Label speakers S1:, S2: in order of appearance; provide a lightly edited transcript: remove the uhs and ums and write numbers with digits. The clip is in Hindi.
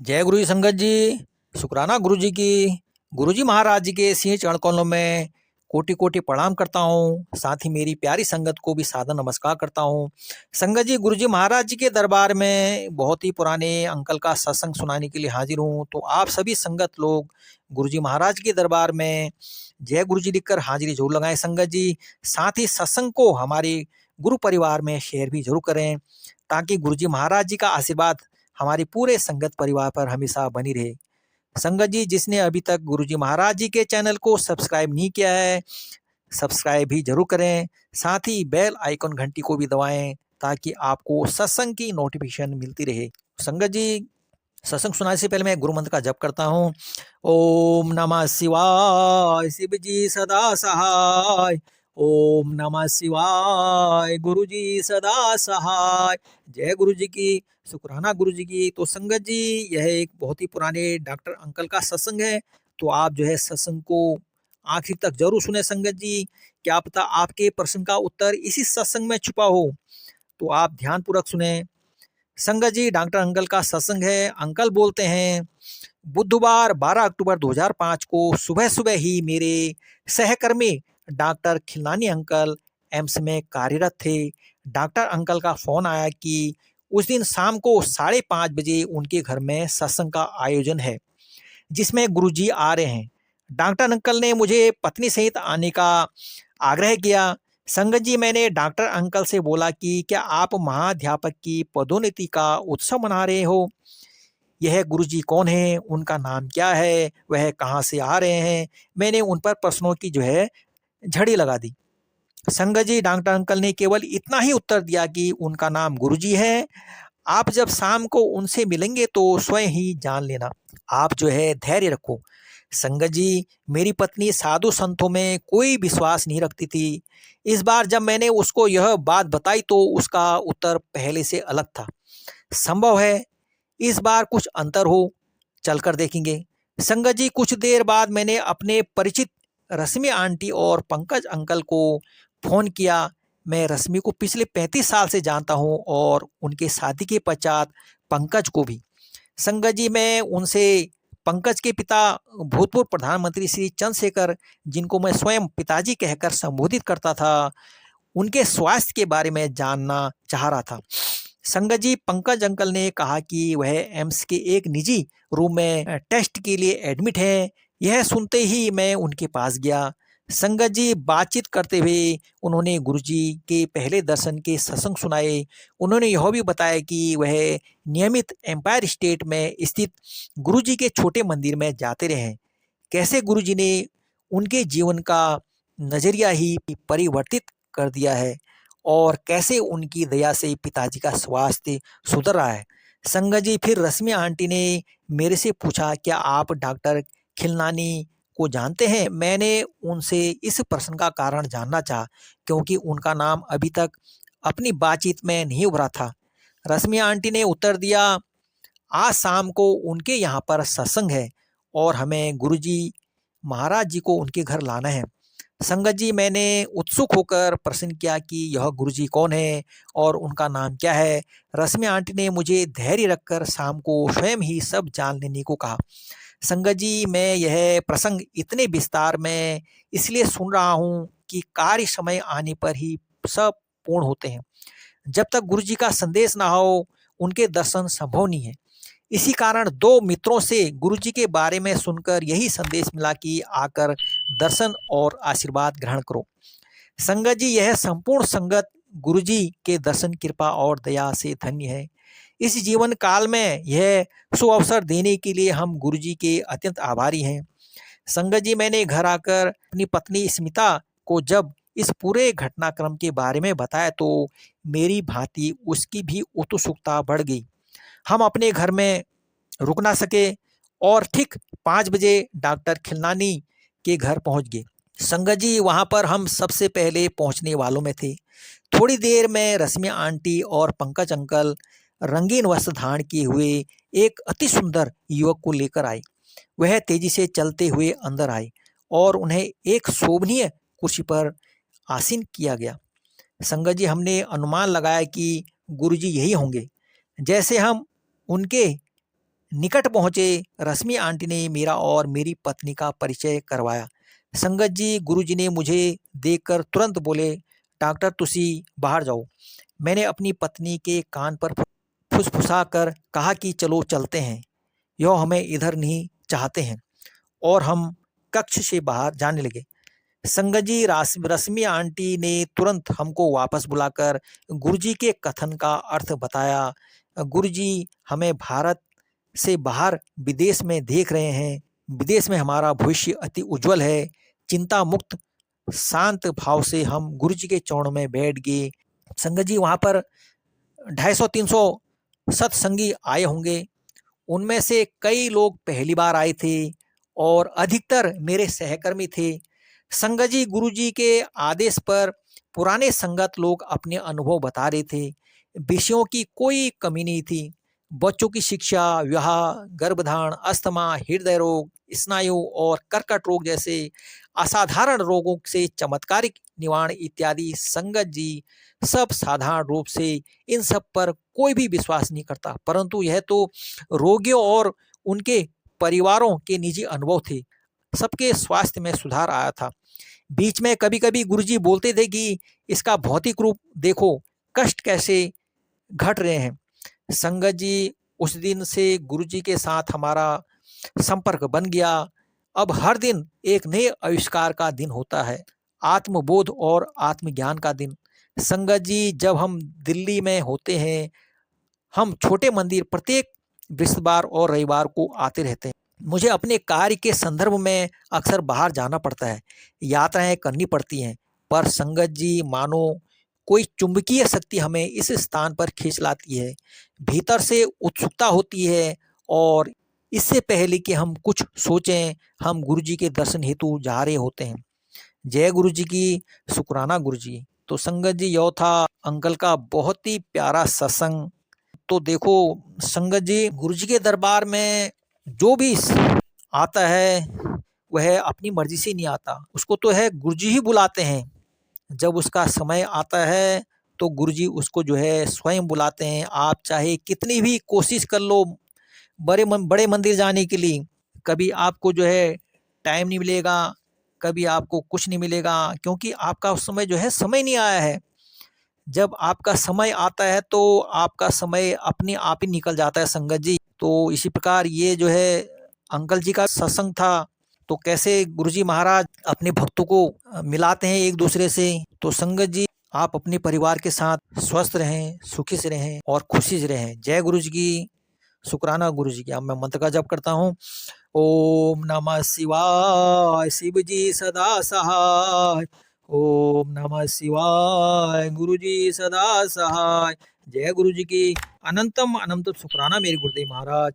S1: जय गुरु जी संगत जी। शुक्राना गुरु जी की। गुरु जी महाराज जी के सिंह चरण कमलों में कोटि कोटि प्रणाम करता हूँ। साथ ही मेरी प्यारी संगत को भी सादर नमस्कार करता हूँ। संगत जी, गुरु जी महाराज जी के दरबार में बहुत ही पुराने अंकल का सत्संग सुनाने के लिए हाजिर हूँ। तो आप सभी संगत लोग गुरु जी महाराज के दरबार में जय गुरु जी लिखकर हाजिरी जरूर लगाएं संगत जी। साथ ही सत्संग को हमारे गुरु परिवार में शेयर भी जरूर करें, ताकि गुरु जी महाराज जी का आशीर्वाद हमारे पूरे संगत परिवार पर हमेशा बनी रहे। संगत जी, जिसने अभी तक गुरुजी महाराज जी के चैनल को सब्सक्राइब नहीं किया है, सब्सक्राइब भी जरूर करें। साथ ही बेल आइकन घंटी को भी दबाएं, ताकि आपको सत्संग की नोटिफिकेशन मिलती रहे। संगत जी, सत्संग सुनाने से पहले मैं गुरु मंत्र का जप करता हूँ। ओम नमः शिवाय, शिव जी सदा सहाय। ओम नमः शिवाय, गुरु जी सदा सहाय। जय गुरु जी की। शुक्राना गुरु जी की। तो संगत जी, यह एक बहुत ही पुराने डॉक्टर अंकल का सत्संग है। तो आप जो है सत्संग को आखिर तक जरूर सुने संगत जी। क्या पता आपके प्रश्न का उत्तर इसी सत्संग में छुपा हो। तो आप ध्यान पूर्वक सुने। संगत जी, डॉक्टर अंकल का सत्संग है। अंकल बोलते हैं, बुधवार 12 अक्टूबर 2005 को सुबह सुबह ही मेरे सहकर्मी डॉक्टर खिलनानी अंकल एम्स में कार्यरत थे। डॉक्टर अंकल का फोन आया कि उस दिन शाम को 5:30 बजे उनके घर में सत्संग का आयोजन है, जिसमें गुरुजी आ रहे हैं। डॉक्टर अंकल ने मुझे पत्नी सहित आने का आग्रह किया। संगत जी, मैंने डॉक्टर अंकल से बोला कि क्या आप महाध्यापक की पदोन्नति का उत्सव मना रहे हो? यह गुरुजी कौन है, उनका नाम क्या है, वह कहाँ से आ रहे हैं? मैंने उन पर प्रश्नों की जो है झड़ी लगा दी। संगत जी, डॉक्टर अंकल ने केवल इतना ही उत्तर दिया कि उनका नाम गुरुजी है। आप जब शाम को उनसे मिलेंगे तो स्वयं ही जान लेना। आप जो है धैर्य रखो। संगत जी, मेरी पत्नी साधु संतों में कोई विश्वास नहीं रखती थी। इस बार जब मैंने उसको यह बात बताई तो उसका उत्तर पहले से अलग था। संभव है इस बार कुछ अंतर हो, चलकर देखेंगे। संगत जी, कुछ देर बाद मैंने अपने परिचित रश्मि आंटी और पंकज अंकल को फोन किया। मैं रश्मि को पिछले 35 साल से जानता हूँ और उनके शादी के पश्चात पंकज को भी। संगत जी, मैं उनसे पंकज के पिता भूतपूर्व प्रधानमंत्री श्री चंद्रशेखर, जिनको मैं स्वयं पिताजी कहकर संबोधित करता था, उनके स्वास्थ्य के बारे में जानना चाह रहा था। संगत जी, पंकज अंकल ने कहा कि वह एम्स के एक निजी रूम में टेस्ट के लिए एडमिट है। यह सुनते ही मैं उनके पास गया। संगत जी, बातचीत करते हुए उन्होंने गुरुजी के पहले दर्शन के सत्संग सुनाए। उन्होंने यह भी बताया कि वह नियमित एम्पायर स्टेट में स्थित गुरुजी के छोटे मंदिर में जाते रहे हैं। कैसे गुरुजी ने उनके जीवन का नजरिया ही परिवर्तित कर दिया है और कैसे उनकी दया से पिताजी का स्वास्थ्य सुधर रहा है। संगत जी, फिर रश्मि आंटी ने मेरे से पूछा, क्या आप डॉक्टर खिलनानी को जानते हैं? मैंने उनसे इस प्रश्न का कारण जानना चाहा, क्योंकि उनका नाम अभी तक अपनी बातचीत में नहीं उभरा था। रश्मि आंटी ने उत्तर दिया, आज शाम को उनके यहाँ पर सत्संग है और हमें गुरुजी महाराज जी को उनके घर लाना है। संगत जी, मैंने उत्सुक होकर प्रश्न किया कि यह गुरुजी कौन है और उनका नाम क्या है। रश्मि आंटी ने मुझे धैर्य रखकर शाम को स्वयं ही सब जान लेने को कहा। संगत जी, मैं यह प्रसंग इतने विस्तार में इसलिए सुन रहा हूँ कि कार्य समय आने पर ही सब पूर्ण होते हैं। जब तक गुरुजी का संदेश ना हो, उनके दर्शन संभव नहीं है। इसी कारण दो मित्रों से गुरुजी के बारे में सुनकर यही संदेश मिला कि आकर दर्शन और आशीर्वाद ग्रहण करो। संगत जी, यह संपूर्ण संगत गुरुजी के दर्शन, कृपा और दया से धन्य है। इस जीवन काल में यह सुअवसर देने के लिए हम गुरुजी के अत्यंत आभारी हैं। संगत जी, मैंने घर आकर अपनी पत्नी स्मिता को जब इस पूरे घटनाक्रम के बारे में बताया तो मेरी भांति उसकी भी उत्सुकता बढ़ गई। हम अपने घर में रुक ना सके और ठीक 5 बजे डॉक्टर खिलनानी के घर पहुंच गए। संगत जी, वहां पर हम सबसे पहले पहुंचने वालों में थे। थोड़ी देर में रश्मि आंटी और पंकज अंकल रंगीन वस्त्र धारण किए हुए एक अति सुंदर युवक को लेकर आए। वह तेजी से चलते हुए अंदर आए और उन्हें एक शोभनीय कुर्सी पर आसीन किया गया। संगत जी, हमने अनुमान लगाया कि गुरुजी यही होंगे। जैसे हम उनके निकट पहुंचे रश्मि आंटी ने मेरा और मेरी पत्नी का परिचय करवाया। संगत जी, गुरुजी ने मुझे देखकर तुरंत बोले, डॉक्टर तुसी बाहर जाओ। मैंने अपनी पत्नी के कान पर फुसफुसा कर कहा कि चलो चलते हैं, यह हमें इधर नहीं चाहते हैं, और हम कक्ष से बाहर जाने लगे। संगत जी, रश्मि आंटी ने तुरंत हमको वापस बुलाकर गुरुजी के कथन का अर्थ बताया। गुरुजी हमें भारत से बाहर विदेश में देख रहे हैं। विदेश में हमारा भविष्य अति उज्जवल है। चिंता मुक्त शांत भाव से हम गुरुजी के चरणों में बैठ गए। संगत जी, वहाँ पर 250-300 सत्संगी आए होंगे। उनमें से कई लोग पहली बार आए थे और अधिकतर मेरे सहकर्मी थे। संगत जी, गुरुजी के आदेश पर पुराने संगत लोग अपने अनुभव बता रहे थे। विषयों की कोई कमी नहीं थी। बच्चों की शिक्षा, विवाह, गर्भधारण, अस्थमा, हृदय रोग, स्नायु और कर्कट रोग जैसे असाधारण रोगों से चमत्कारिक निवारण इत्यादि। संगत जी, सब साधारण रूप से इन सब पर कोई भी विश्वास नहीं करता, परंतु यह तो रोगियों और उनके परिवारों के निजी अनुभव थे। सबके स्वास्थ्य में सुधार आया था। बीच में कभी-कभी गुरुजी बोलते थे कि इसका भौतिक रूप देखो, कष्ट कैसे घट रहे हैं। संगत जी, उस दिन से गुरुजी के साथ हमारा संपर्क बन गया। अब हर दिन एक नए आविष्कार का दिन होता है, आत्मबोध और आत्मज्ञान का दिन। संगत जी, जब हम दिल्ली में होते हैं, हम छोटे मंदिर प्रत्येक बृहस्पतिवार और रविवार को आते रहते हैं। मुझे अपने कार्य के संदर्भ में अक्सर बाहर जाना पड़ता है, यात्राएं करनी पड़ती हैं, पर संगत जी, मानो कोई चुंबकीय शक्ति हमें इस स्थान पर खींच लाती है। भीतर से उत्सुकता होती है और इससे पहले कि हम कुछ सोचें, हम गुरुजी के दर्शन हेतु जा रहे होते हैं। जय गुरुजी की, शुक्राना गुरुजी। तो संगत जी, यह था अंकल का बहुत ही प्यारा सत्संग। तो देखो संगत जी, गुरुजी के दरबार में जो भी आता है वह अपनी मर्जी से नहीं आता, उसको तो है गुरुजी ही बुलाते हैं। जब उसका समय आता है तो गुरुजी उसको जो है स्वयं बुलाते हैं। आप चाहे कितनी भी कोशिश कर लो बड़े मंदिर जाने के लिए, कभी आपको जो है टाइम नहीं मिलेगा, कभी आपको कुछ नहीं मिलेगा, क्योंकि आपका उस समय जो है समय नहीं आया है। जब आपका समय आता है तो आपका समय अपने आप ही निकल जाता है संगत जी। तो इसी प्रकार ये जो है अंकल जी का सत्संग था। तो कैसे गुरुजी महाराज अपने भक्तों को मिलाते हैं एक दूसरे से। तो संगत जी, आप अपने परिवार के साथ स्वस्थ रहें, सुखी से रहें और खुशी से रहें। जय गुरुजी की, शुक्राना गुरुजी की। अब मैं मंत्र का जप करता हूँ। ओम नमः शिवाय, शिव जी सदा सहाय। ओम नमः शिवाय, गुरुजी सदा सहाय। जय गुरुजी की। अनंतम अनंतम शुक्राना मेरे गुरुदेव महाराज।